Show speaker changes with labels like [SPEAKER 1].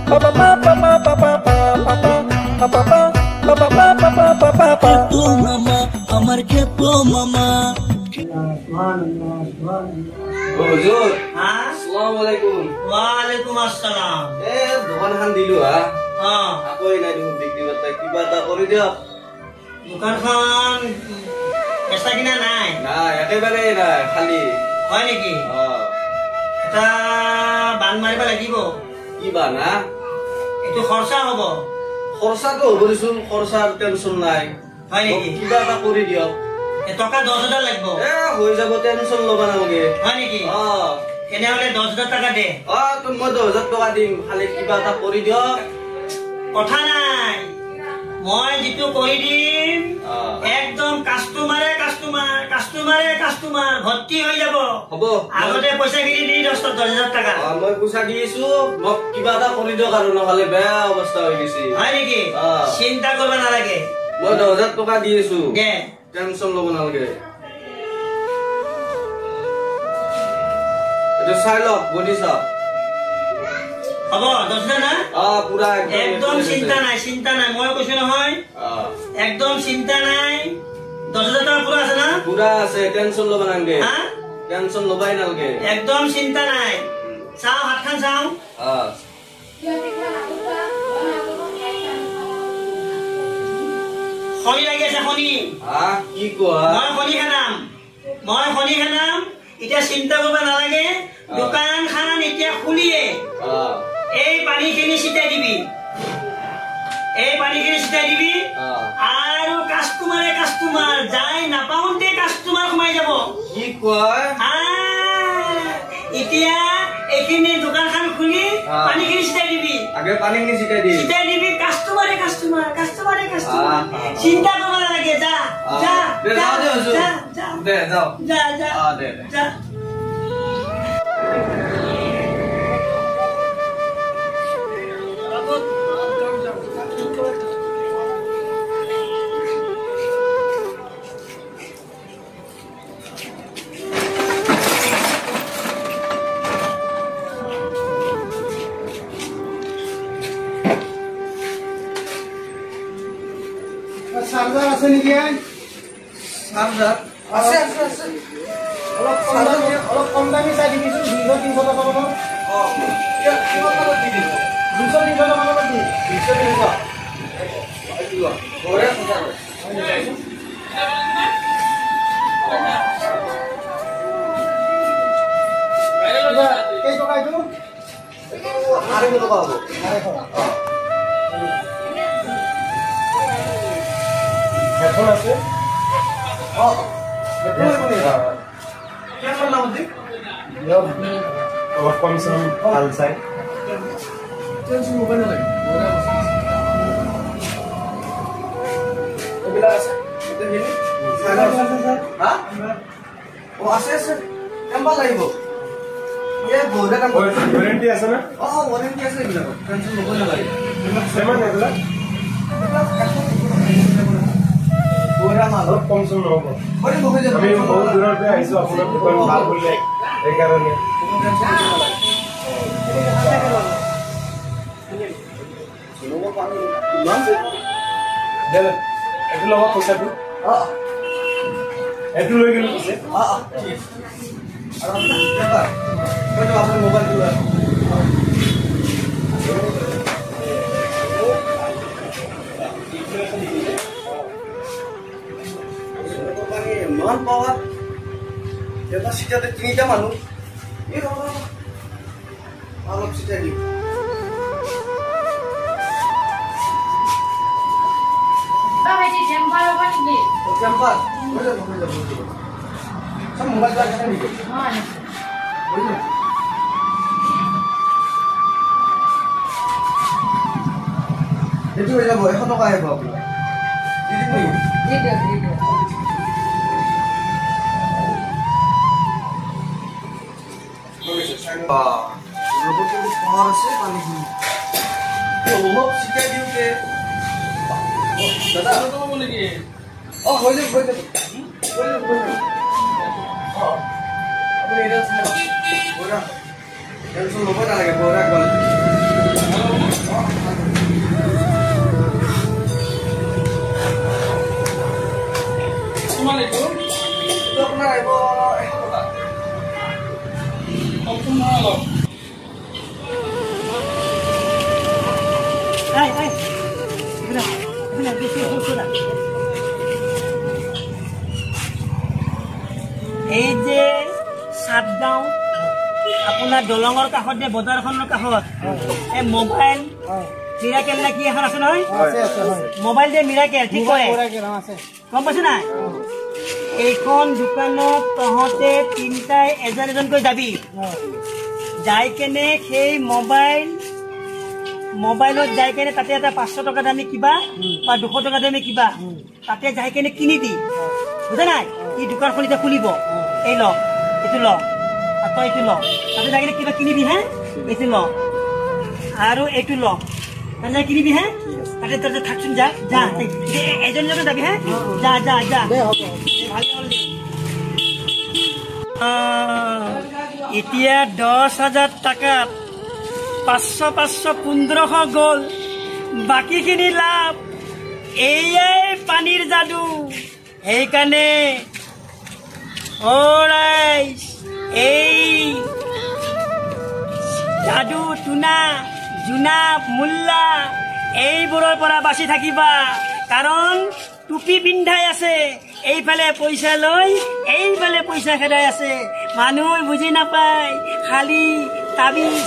[SPEAKER 1] মামা আমার খেপো মামা
[SPEAKER 2] হুজুর আসসালামু আলাইকুম
[SPEAKER 3] ওয়া আলাইকুম আসসালাম
[SPEAKER 2] দোকানখন দিলো আকৌ নাই দেখোন বিক্ৰী বাৰ্তা কিবা এটা কৰি দিয়ক
[SPEAKER 3] দোকানখন বেচা কিনা নাই
[SPEAKER 2] নাই একেবাৰে নাই খালি
[SPEAKER 3] হয় নেকি এটা বান মাৰিব লাগিব
[SPEAKER 2] কি বানা
[SPEAKER 3] এইটো খৰচা হ'ব
[SPEAKER 2] খৰচাটো হ'ব দেচোন খৰচাৰ টেনচন নাই
[SPEAKER 3] হয় নেকি
[SPEAKER 2] কিবা এটা কৰি দিয়ক
[SPEAKER 3] টকা 10,000 লাগিব
[SPEAKER 2] হৈ যাব টেনচন ল'ব নালাগে
[SPEAKER 3] হয় নেকি তেনেহ'লে 10,000 টকা দে
[SPEAKER 2] তো মই 10,000 টকা দিম খালি কিবা এটা কৰি দিয়ক
[SPEAKER 3] কথা নাই মই যিটো কৰি দিম একদম কাষ্টমাৰে কাষ্টমাৰ ভৰ্তি হৈ যাব
[SPEAKER 2] হ'ব
[SPEAKER 3] আগতে পইচাখিনি দি 10,000 টকা
[SPEAKER 2] মই পইচা দি আছো মোক কিবা এটা কৰি দিয়ক আৰু নহ'লে বেয়া অৱস্থা হৈ গৈছে
[SPEAKER 3] হয় নেকি চিন্তা কৰিব নালাগে
[SPEAKER 2] মই 10,000 টকা দি আছো
[SPEAKER 3] দে
[SPEAKER 2] টেনচন ল'ব নালাগে এইটো চাই লওক বডি চাওক
[SPEAKER 3] হ'ব 10,000 না
[SPEAKER 2] পুৰা
[SPEAKER 3] একদম চিন্তা নাই মই কৈছো নহয় একদম চিন্তা নাই 10,000 টকা পুৰা আছে না
[SPEAKER 2] পুৰা আছে টেনচন ল'ব নালাগে টেনচন ল'বাই নালাগে
[SPEAKER 3] একদম চিন্তা নাই চাও হাতখন চাও খনি লাগি আছে খনি
[SPEAKER 2] কি কোৱা
[SPEAKER 3] মই খনি খানাম এতিয়া চিন্তা কৰিব নালাগে দোকান খান এতিয়া খুলিয়ে এই পানীখিনি ছিটাই দিবি আৰু কাষ্টমাৰ যাই নাপাওঁতে কাষ্টমাৰ সোমাই যাব
[SPEAKER 2] কি কয়
[SPEAKER 3] এতিয়া এইখিনি দোকানখন খুলি পানীখিনি ছিটাই দিবি কাষ্টমাৰে চিন্তা কৰিব নালাগে যা
[SPEAKER 4] চাৰ্জাৰ আছে নেকি
[SPEAKER 2] চাৰ্জাৰ আছে
[SPEAKER 4] অলপ কম দামী চাই দিবিচোন 200-300 টকা মানত 200-300 টকা মানত দি 200 কেই টকা এইটো
[SPEAKER 2] 250 টকা হ'ব
[SPEAKER 4] হেডফোন আছে অলপ কম চাম ভাল চাই
[SPEAKER 2] এইবিলাক আছে আছে কেম্বা লাগিব
[SPEAKER 4] ৱাৰেণ্টি আছে না
[SPEAKER 2] ৱাৰেণ্টি আছে এইবিলাকত টেনচন ল'ব নালাগে
[SPEAKER 4] এইবিলাক অলপ কম চম নহ'ব আমি বহুত দূৰৰ পৰা আহিছোঁ আপোনাৰ দোকান ভাল বুলিলে সেইকাৰণে এইটো ল'ব পইচাটো এইটো লৈ গ'লো পিছে
[SPEAKER 2] আপোনাৰ মোবাইলটো ইমান পাৱাৰ এটা চিটাতে 3টা মানুহ অলপ চিটাই দিম মোবাইল সেইটো হৈ যাব 100 টকা আহিব আপোনাৰ পাৱাৰ আছে পানীখিনি অলপ চিটাই দিওঁতে দাদা নেকি হৈ যাব আপুনি এটা টেনচন ল'ব নালাগে বৰা গ'ল
[SPEAKER 3] আপোনাৰ দলঙৰ কাষত যে বজাৰখনৰ কাষত এই মোবাইল মিৰাকেল নে কি এখন আছে নহয় মোবাইল যে মিৰাকেল ঠিক কৰে গম পাইছ নাই এইখন দোকানত তহঁতে তিনিটাই এজন এজনকৈ যাবি যাই কেনে সেই মোবাইলত যাই কেনে তাতে এটা 500 টকা দামী কিবা বা 200 টকা দামী কিবা তাতে যাই কেনে কিনিবি বুজা নাই ই দোকানখন এতিয়া খুলিব এই ল এইটো ল আৰু তই এইটো ল তাতে যাই কেনে কিবা কিনিবি হে এইটো ল আৰু এইটো ল তাতে কিনিবি হে তাতে তাতে থাকচোন যা যা এজন এজন যাবি হে যা যা যা ভালে হ'ল দে এতিয়া 10,000 টাকাত 500 1500 গ'ল বাকীখিনি লাভ এইয়াই পানীৰ যাদু সেইকাৰণে এই যাদু টুনা জোনা মোল্লা এইবোৰৰ পৰা বাচি থাকিবা কাৰণ টুপি পিন্ধাই আছে এইফালে পইচা লৈ এইফালে পইচা খেদাই আছে মানুহ বুজি নাপায় খালি তাবিজ